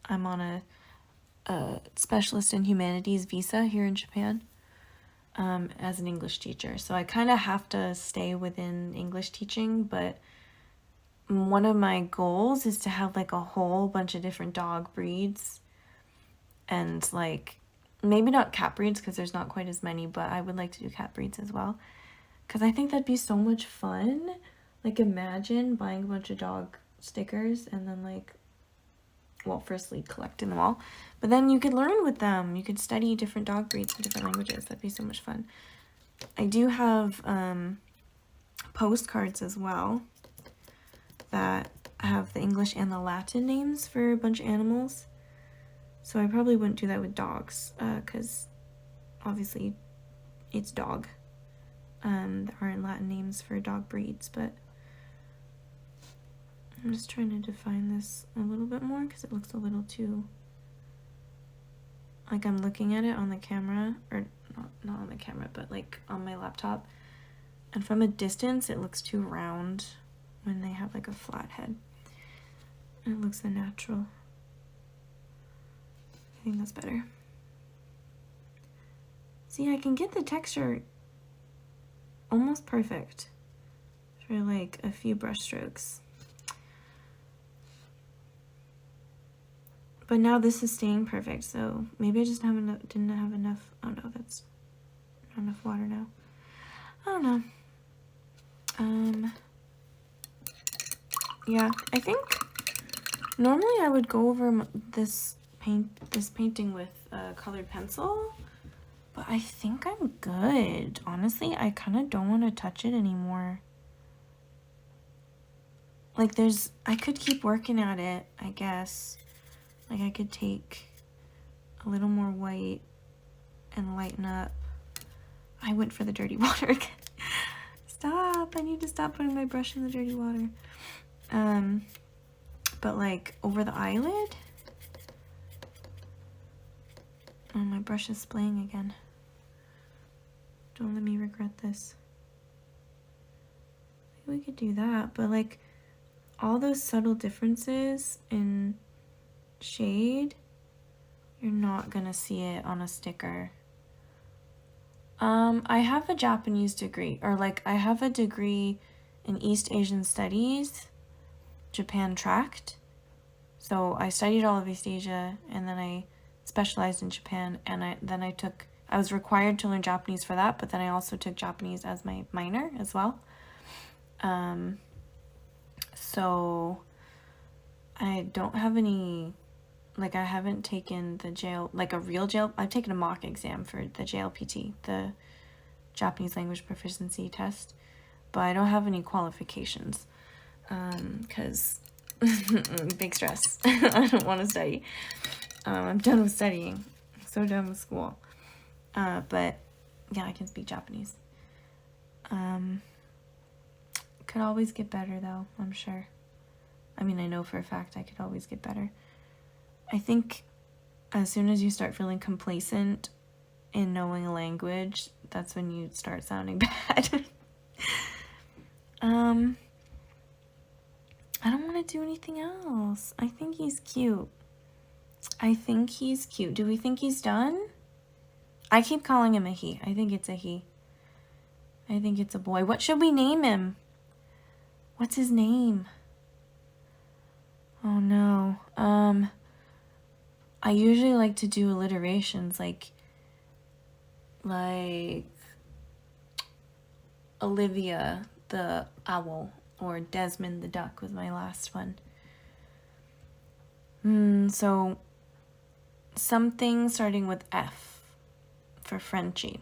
I'm on a specialist in humanities visa here in Japan as an English teacher. So I kind of have to stay within English teaching, but one of my goals is to have like a whole bunch of different dog breeds, and like maybe not cat breeds because there's not quite as many, but I would like to do cat breeds as well, because I think that'd be so much fun. Like imagine buying a bunch of dog stickers and then like, well, firstly collecting them all, but then you could learn with them. You could study different dog breeds in different languages. That'd be so much fun. I do have postcards as well that have the English and the Latin names for a bunch of animals. So I probably wouldn't do that with dogs, because obviously it's dog. There aren't Latin names for dog breeds, but I'm just trying to define this a little bit more because it looks a little too, like I'm looking at it on the camera, or not on the camera, but like on my laptop. And from a distance, it looks too round when they have like a flat head. And it looks unnatural. I think that's better. See, I can get the texture almost perfect for like a few brush strokes. But now this is staying perfect, so maybe I just didn't have enough. Oh no, that's not enough water now. I don't know. Yeah, I think normally I would go over this painting with a colored pencil, but I think I'm good. Honestly, I kind of don't want to touch it anymore. Like I could keep working at it, I guess. Like I could take a little more white and lighten up. I went for the dirty water again. Stop, I need to stop putting my brush in the dirty water. But like over the eyelid. Oh, my brush is splaying again. Don't let me regret this. Maybe we could do that, but like all those subtle differences in shade, you're not gonna see it on a sticker. I have a Japanese degree, or like I have a degree in East Asian Studies, Japan tract. So I studied all of East Asia, and then I specialized in Japan, and I was required to learn Japanese for that, but then I also took Japanese as my minor as well. So I don't have any, like I haven't taken the like a real I've taken a mock exam for the JLPT, the Japanese Language Proficiency Test, but I don't have any qualifications, because big stress. I don't want to study. I'm done with studying. I'm so done with school. But yeah, I can speak Japanese. Could always get better though, I'm sure. I mean, I know for a fact I could always get better. I think as soon as you start feeling complacent in knowing a language, that's when you start sounding bad. I don't want to do anything else. I think he's cute. Do we think he's done? I keep calling him a he. I think it's a he. I think it's a boy. What should we name him? What's his name? Oh no. I usually like to do alliterations like Olivia the owl, or Desmond the duck was my last one. So something starting with F for Frenchie.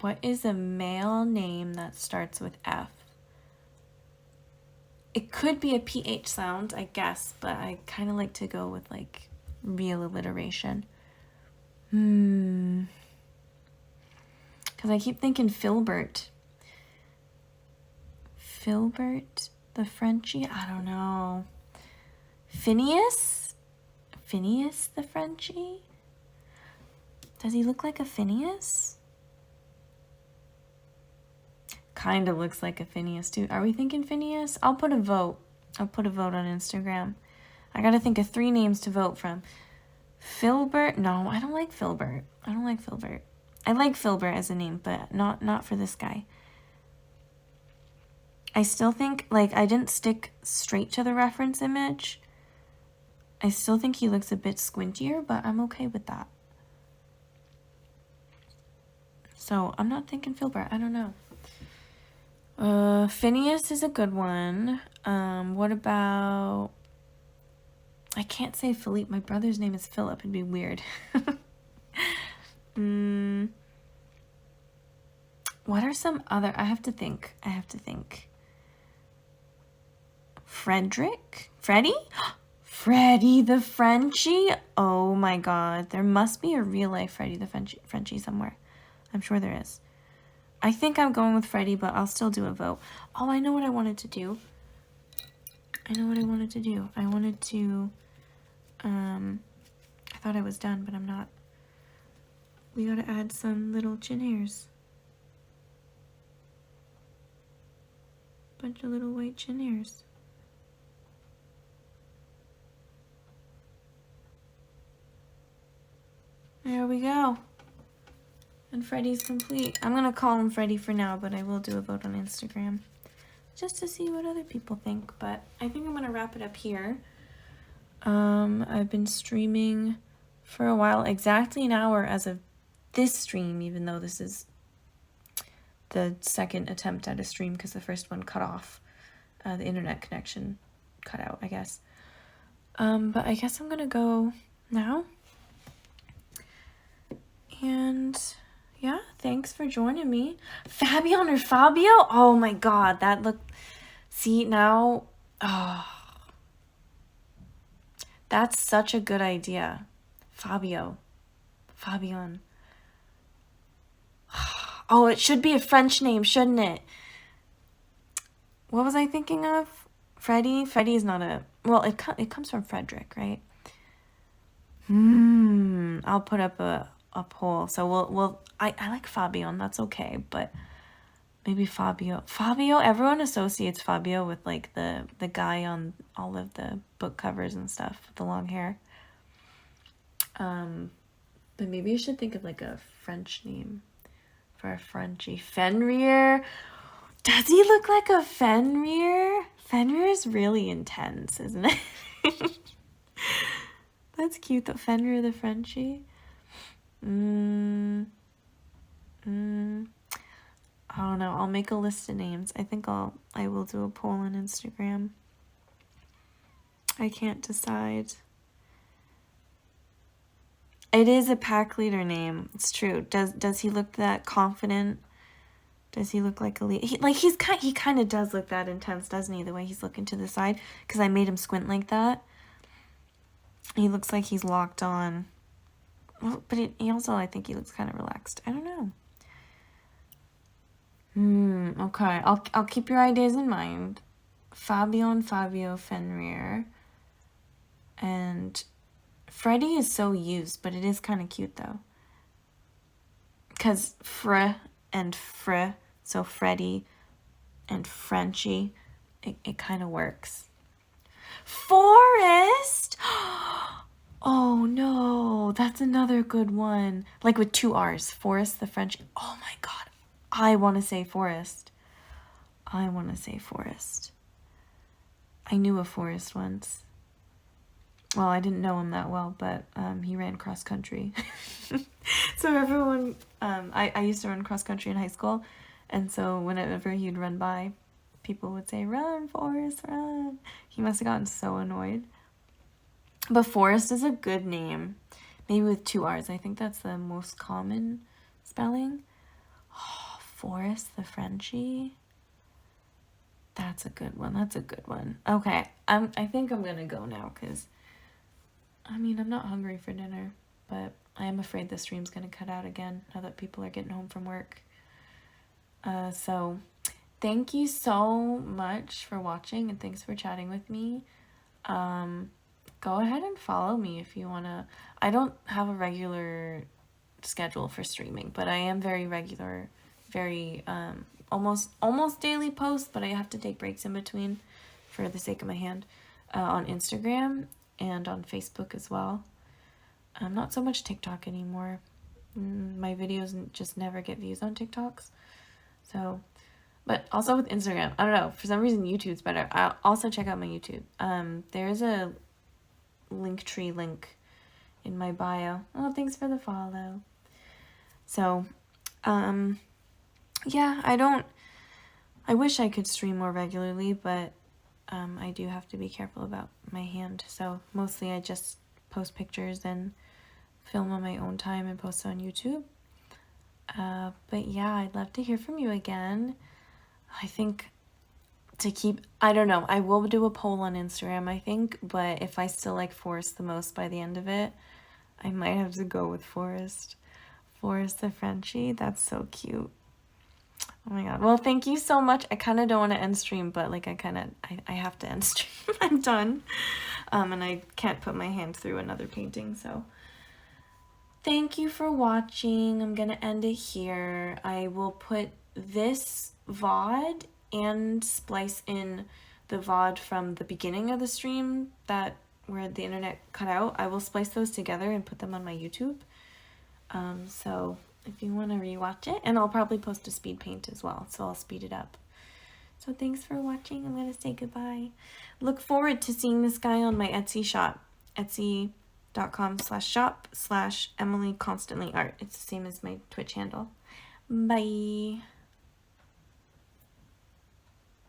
What is a male name that starts with F? It could be a PH sound, I guess, but I kind of like to go with like real alliteration. Because I keep thinking Filbert. Filbert the Frenchie? I don't know. Phineas? Phineas the Frenchie? Does he look like a Phineas? Kind of looks like a Phineas too. Are we thinking Phineas? I'll put a vote. I'll put a vote on Instagram. I gotta think of 3 names to vote from. Filbert? No, I don't like Filbert. I don't like Filbert. I like Filbert as a name, but not for this guy. I still think, like, I didn't stick straight to the reference image. I still think he looks a bit squintier, but I'm okay with that. So I'm not thinking Filbert. I don't know. Phineas is a good one. What about... I can't say Philippe. My brother's name is Philip. It'd be weird. What are some other... I have to think. Frederick? Freddie? Freddie the Frenchie? Oh my god. There must be a real life Freddie the Frenchie somewhere. I'm sure there is. I think I'm going with Freddie, but I'll still do a vote. Oh, I know what I wanted to do. I wanted to... I thought I was done, but I'm not. We gotta add some little chin hairs. Bunch of little white chin hairs. There we go. And Freddie's complete. I'm gonna call him Freddie for now, but I will do a vote on Instagram. Just to see what other people think. But I think I'm gonna wrap it up here. I've been streaming for a while. Exactly an hour as of this stream, even though this is the second attempt at a stream because the first one cut off. The internet connection cut out, I guess. But I guess I'm gonna go now. And yeah, thanks for joining me. Fabian or Fabio? Oh my god, that looked... See, now... Oh. That's such a good idea. Fabio. Fabian. Oh, it should be a French name, shouldn't it? What was I thinking of? Freddie? Freddie is not a... Well, it comes from Frederick, right? I'll put up a poll. So I like Fabian, that's okay, but maybe Fabio. Fabio, everyone associates Fabio with like the guy on all of the book covers and stuff with the long hair. But maybe I should think of like a French name for a Frenchie. Fenrir. Does he look like a Fenrir? Fenrir is really intense, isn't it? That's cute though. Fenrir the Frenchie. I don't know. I'll make a list of names. I think I will do a poll on Instagram. I can't decide. It is a pack leader name. It's true. Does he look that confident? Does he look like a lead? He kind of does look that intense, doesn't he? The way he's looking to the side, because I made him squint like that. He looks like he's locked on. Well, but he also, I think he looks kind of relaxed. I don't know. Okay. I'll keep your ideas in mind. Fabio, Fenrir. And Freddie is so used, but it is kind of cute though. Because and so Freddie and Frenchie, it kind of works. Forest! Oh no, that's another good one. Like with 2 R's. Forest the French. Oh my god. I want to say Forest. I knew a Forest once. Well, I didn't know him that well, but he ran cross country. So everyone, I used to run cross country in high school. And so whenever he'd run by, people would say, "Run, Forest, run." He must have gotten so annoyed. But Forest is a good name. Maybe with 2 R's. I think that's the most common spelling. Oh, Forest the Frenchie. That's a good one. Okay, I think I'm gonna go now because, I mean, I'm not hungry for dinner, but I am afraid the stream's gonna cut out again now that people are getting home from work. So thank you so much for watching and thanks for chatting with me. Go ahead and follow me if you wanna. I don't have a regular schedule for streaming, but I am very regular, very almost daily post, but I have to take breaks in between for the sake of my hand, on Instagram and on Facebook as well. Not so much TikTok anymore. My videos just never get views on TikToks. So, but also with Instagram, I don't know, for some reason YouTube's better. I'll also check out my YouTube. There's a linktree link in my bio. Oh, thanks for the follow. So, yeah, I wish I could stream more regularly, but I do have to be careful about my hand. So mostly I just post pictures and film on my own time and post on YouTube. But yeah, I'd love to hear from you again. I think I don't know, I will do a poll on Instagram, I think, but if I still like Forrest the most by the end of it, I might have to go with Forrest. Forrest the Frenchie, that's so cute. Oh my god. Well, thank you so much. I kind of don't want to end stream, but like I have to end stream. I'm done. And I can't put my hand through another painting, so thank you for watching. I'm gonna end it here. I will put this VOD and splice in the VOD from the beginning of the stream where the internet cut out. I will splice those together and put them on my YouTube. So if you want to rewatch it, and I'll probably post a speed paint as well, so I'll speed it up. So thanks for watching. I'm gonna say goodbye. Look forward to seeing this guy on my Etsy shop, etsy.com/shop/EmilyConstantlyArt. It's the same as my Twitch handle. Bye.